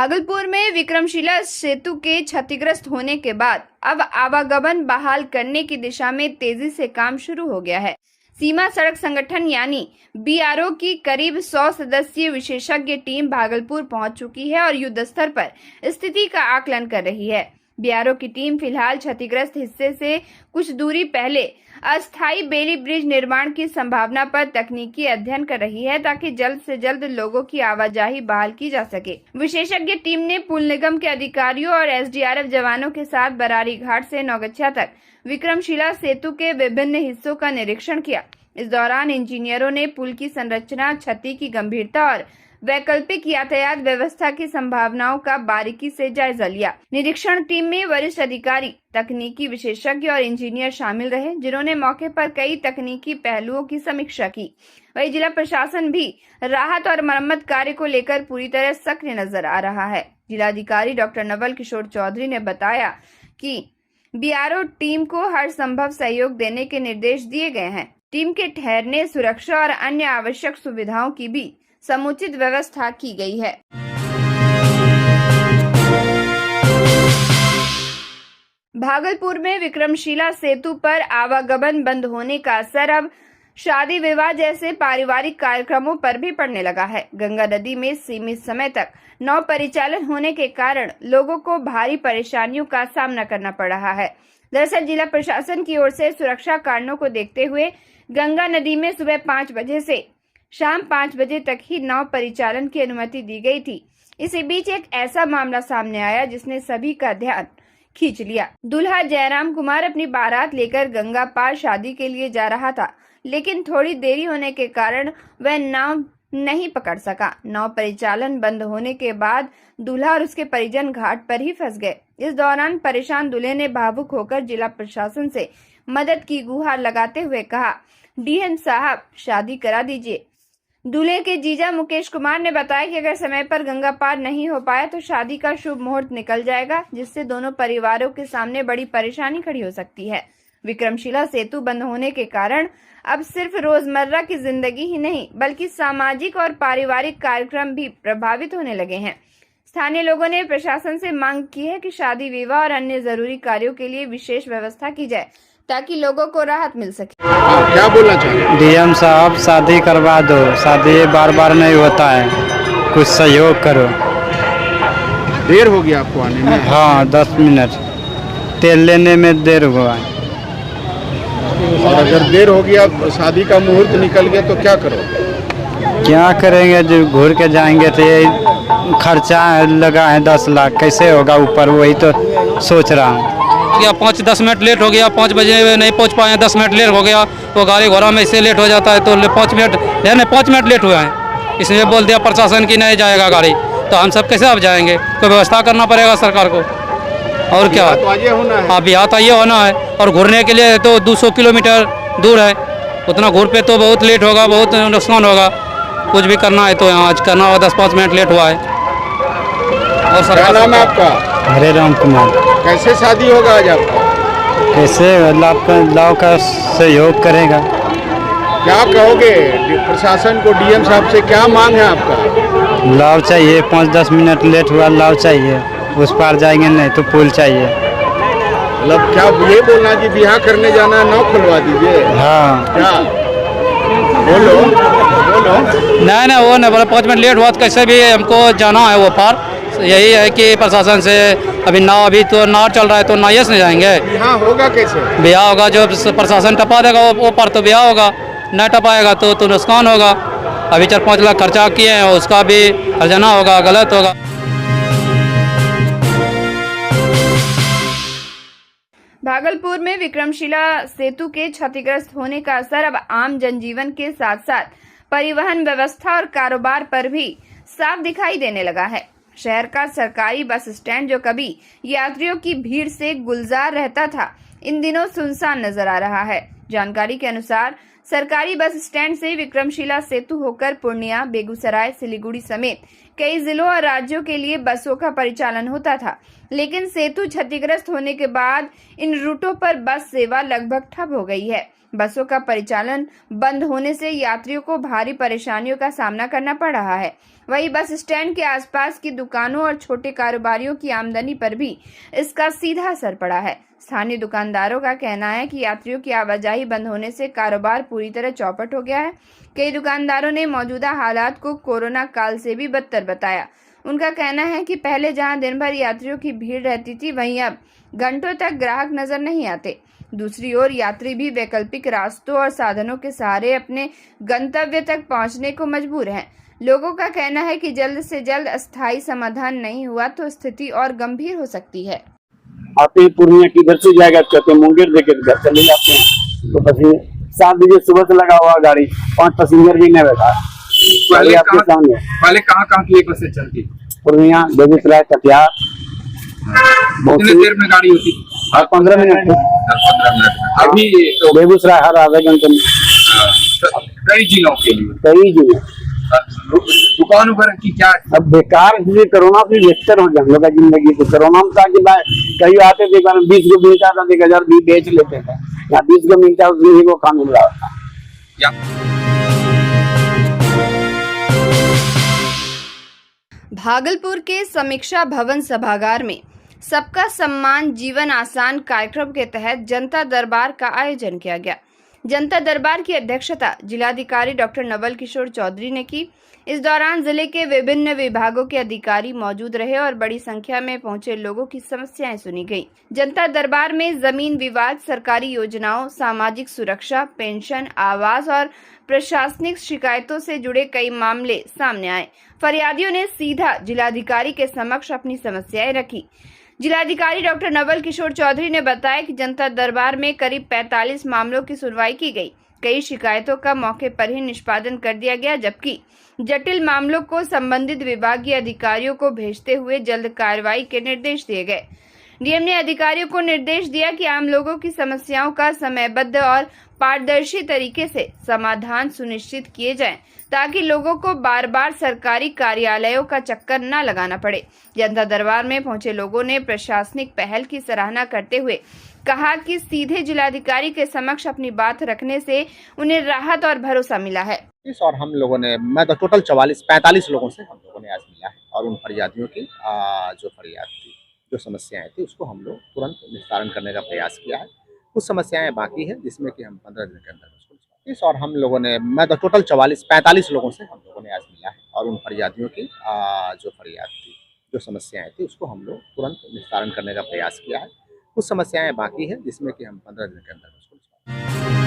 भागलपुर में विक्रमशिला सेतु के क्षतिग्रस्त होने के बाद अब आवागमन बहाल करने की दिशा में तेजी से काम शुरू हो गया है। सीमा सड़क संगठन यानी बीआरओ की करीब 100 सदस्यीय विशेषज्ञ टीम भागलपुर पहुंच चुकी है और युद्ध स्तर पर स्थिति का आकलन कर रही है। बीआरओ की टीम फिलहाल क्षतिग्रस्त हिस्से से कुछ दूरी पहले अस्थायी बेली ब्रिज निर्माण की संभावना पर तकनीकी अध्ययन कर रही है ताकि जल्द से जल्द लोगों की आवाजाही बहाल की जा सके। विशेषज्ञ टीम ने पुल निगम के अधिकारियों और एसडीआरएफ जवानों के साथ बरारी घाट से नौगछिया तक विक्रमशिला सेतु के विभिन्न हिस्सों का निरीक्षण किया। इस दौरान इंजीनियरों ने पुल की संरचना, क्षति की गंभीरता और वैकल्पिक यातायात व्यवस्था की संभावनाओं का बारीकी से जायजा लिया। निरीक्षण टीम में वरिष्ठ अधिकारी, तकनीकी विशेषज्ञ और इंजीनियर शामिल रहे, जिन्होंने मौके पर कई तकनीकी पहलुओं की समीक्षा की। वहीं जिला प्रशासन भी राहत और मरम्मत कार्य को लेकर पूरी तरह सक्रिय नजर आ रहा है। जिलाधिकारी डॉक्टर नवल किशोर चौधरी ने बताया कि बीआरओ टीम को हर संभव सहयोग देने के निर्देश दिए गए हैं। टीम के ठहरने, सुरक्षा और अन्य आवश्यक सुविधाओं की भी समुचित व्यवस्था की गई है। भागलपुर में विक्रमशिला सेतु पर आवागमन बंद होने का असर अब शादी विवाह जैसे पारिवारिक कार्यक्रमों पर भी पड़ने लगा है। गंगा नदी में सीमित समय तक नाव परिचालन होने के कारण लोगों को भारी परेशानियों का सामना करना पड़ रहा है। दरअसल जिला प्रशासन की ओर से सुरक्षा कारणों को देखते हुए गंगा नदी में सुबह 5 बजे से शाम 5 बजे तक ही नाव परिचालन की अनुमति दी गई थी। इसी बीच एक ऐसा मामला सामने आया जिसने सभी का ध्यान खींच लिया। दूल्हा जयराम कुमार अपनी बारात लेकर गंगा पार शादी के लिए जा रहा था, लेकिन थोड़ी देरी होने के कारण वह नाव नहीं पकड़ सका। नाव परिचालन बंद होने के बाद दूल्हा और उसके परिजन घाट पर ही फंस गए। इस दौरान परेशान दूल्हे ने भावुक होकर जिला प्रशासन से मदद की गुहार लगाते हुए कहा, डीएम साहब शादी करा दीजिए। दूल्हे के जीजा मुकेश कुमार ने बताया कि अगर समय पर गंगा पार नहीं हो पाया तो शादी का शुभ मुहूर्त निकल जाएगा, जिससे दोनों परिवारों के सामने बड़ी परेशानी खड़ी हो सकती है। विक्रमशिला सेतु बंद होने के कारण अब सिर्फ रोजमर्रा की जिंदगी ही नहीं बल्कि सामाजिक और पारिवारिक कार्यक्रम भी प्रभावित होने लगे हैं। स्थानीय लोगों ने प्रशासन से मांग की है कि शादी विवाह और अन्य जरूरी कार्यों के लिए विशेष व्यवस्था की जाए ताकि लोगों को राहत मिल सके। क्या बोलना चाहिए? डीएम साहब शादी करवा दो, शादी बार बार नहीं होता है, कुछ सहयोग करो। देर हो गया आपको आने में? हाँ 10 मिनट, तेल लेने में देर हुआ। और अगर देर हो गया, शादी का मुहूर्त निकल गया तो क्या करो? क्या करेंगे, जो घूर के जाएंगे तो ये खर्चा लगा है 10 लाख, कैसे होगा ऊपर, वही तो सोच रहा हूँ। 5-10 मिनट लेट हो गया, 5 बजे नहीं पहुंच पाए, 10 मिनट लेट हो गया तो गाड़ी घोड़ा में इससे लेट हो जाता है तो 5 मिनट लेट हुआ है। इसलिए बोल दिया प्रशासन की नहीं जाएगा गाड़ी, तो हम सब कैसे अब जाएंगे? तो व्यवस्था करना पड़ेगा सरकार को, और क्या। हाँ बिहार तो ये होना है, और घूरने के लिए तो 200 किलोमीटर दूर है, उतना घूर पे तो बहुत लेट होगा, बहुत नुकसान होगा। कुछ भी करना है तो आज करना होगा, 10-5 मिनट लेट हुआ है। और सरकार नाम है आपका? हरे राम कुमार। कैसे शादी होगा आज आपका? कैसे लाभ का सहयोग करेगा? क्या कहोगे प्रशासन को, डीएम साहब से क्या मांग है आपका? लाभ चाहिए, 5-10 मिनट लेट हुआ, लाभ चाहिए, उस पार जाएंगे नहीं तो पुल चाहिए। मतलब क्या ये बोलना कि ब्याह करने जाना है, नाव खुलवा दीजिए? हाँ क्या बोलो? नहीं वो नहीं बोला, 5 मिनट लेट हुआ तो कैसे भी हमको जाना है वो पार। यही है कि प्रशासन से अभी नाव, अभी तो नाव चल रहा है तो नाव से जाएंगे। ब्याह होगा कैसे? ब्याह होगा जो प्रशासन टपा देगा वो पर तो ब्याह होगा, न टपाएगा तो नुकसान होगा। अभी 4-5 लाख खर्चा किए हैं, उसका भी हर्जाना होगा, गलत होगा। भागलपुर में विक्रमशिला सेतु के क्षतिग्रस्त होने का असर अब आम जनजीवन के साथ साथ परिवहन व्यवस्था और कारोबार पर भी साफ दिखाई देने लगा है। शहर का सरकारी बस स्टैंड, जो कभी यात्रियों की भीड़ से गुलजार रहता था, इन दिनों सुनसान नजर आ रहा है। जानकारी के अनुसार सरकारी बस स्टैंड से विक्रमशिला सेतु होकर पूर्णिया, बेगूसराय, सिलीगुड़ी समेत कई जिलों और राज्यों के लिए बसों का परिचालन होता था, लेकिन सेतु क्षतिग्रस्त होने के बाद इन रूटों पर बस सेवा लगभग ठप हो गई है। बसों का परिचालन बंद होने से यात्रियों को भारी परेशानियों का सामना करना पड़ रहा है। वहीं बस स्टैंड के आसपास की दुकानों और छोटे कारोबारियों की आमदनी पर भी इसका सीधा असर पड़ा है। स्थानीय दुकानदारों का कहना है कि यात्रियों की आवाजाही बंद होने से कारोबार पूरी तरह चौपट हो गया है। कई दुकानदारों ने मौजूदा हालात को कोरोना काल से भी बदतर बताया। उनका कहना है कि पहले जहां दिन भर यात्रियों की भीड़ रहती थी, वहीं अब घंटों तक ग्राहक नजर नहीं आते। दूसरी ओर यात्री भी वैकल्पिक रास्तों और साधनों के सहारे अपने गंतव्य तक पहुंचने को मजबूर हैं। लोगों का कहना है कि जल्द से जल्द अस्थायी समाधान नहीं हुआ तो स्थिति और गंभीर हो सकती है। आते पूर्णिया किधर से जाएगा कहते हैं मुंगेर देके घर चले जाते हैं। तो बस 7 बजे सुबह से लगा हुआ गाड़ी, 5 पैसेंजर भी नहीं बैठा। पहले आपके सामने कहाँ की बसें चलती? पूर्णिया, बेगूसराय, कटिहार। कितने देर में गाड़ी होती? हर 15 मिनट। 15 मिनट में। अभी तो बेगूसराय हर आधे घंटे में। कई जिलों के लिए कई जिले दुकान वगैरह की क्या? अब बेकार इसलिए कोरोना से बेहतर हो गया हम लोग का जिंदगी। तो कोरोना में था कि कहीं आते थे 20 को मिलता था, 1000 भी बेच लेते थे। यहाँ 20 को मिलता है, उसमें को काम मिल रहा था। भागलपुर के समीक्षा भवन सभागार में सबका सम्मान जीवन आसान कार्यक्रम के तहत जनता दरबार का आयोजन किया गया। जनता दरबार की अध्यक्षता जिलाधिकारी डॉक्टर नवल किशोर चौधरी ने की। इस दौरान जिले के विभिन्न विभागों के अधिकारी मौजूद रहे और बड़ी संख्या में पहुंचे लोगों की समस्याएं सुनी गईं। जनता दरबार में जमीन विवाद, सरकारी योजनाओं, सामाजिक सुरक्षा, पेंशन, आवास और प्रशासनिक शिकायतों से जुड़े कई मामले सामने आए। फरियादियों ने सीधा जिलाधिकारी के समक्ष अपनी समस्याएं रखी। जिलाधिकारी डॉक्टर नवल किशोर चौधरी ने बताया कि जनता दरबार में करीब 45 मामलों की सुनवाई की गई। कई शिकायतों का मौके पर ही निष्पादन कर दिया गया, जबकि जटिल मामलों को संबंधित विभागीय अधिकारियों को भेजते हुए जल्द कार्रवाई के निर्देश दिए गए। डीएम ने अधिकारियों को निर्देश दिया कि आम लोगों की समस्याओं का समयबद्ध और पारदर्शी तरीके से समाधान सुनिश्चित किए जाएं, ताकि लोगों को बार बार सरकारी कार्यालयों का चक्कर न लगाना पड़े। जनता दरबार में पहुंचे लोगों ने प्रशासनिक पहल की सराहना करते हुए कहा कि सीधे जिलाधिकारी के समक्ष अपनी बात रखने से उन्हें राहत और भरोसा मिला है। और हम लोगों ने, मैं तो टोटल 45 लोगों से हम लोगों ने आज मिला है और उन फरियादियों की जो फरियाद थी, जो समस्याएं थी, उसको हम लोग तुरंत निस्तारण करने का प्रयास किया है। कुछ समस्याएं बाकी है जिसमें कि हम 15 दिन के अंदर उसको, और हम लोगों ने, मैं तो टोटल 45 लोगों से हम लोगों ने आज मिला है और उन फरियादियों की जो फरियाद थी, जो समस्याएं थी, उसको हम लोग तुरंत निस्तारण करने का प्रयास किया है। कुछ समस्याएं बाकी है जिसमें कि हम 15 दिन के अंदर उसको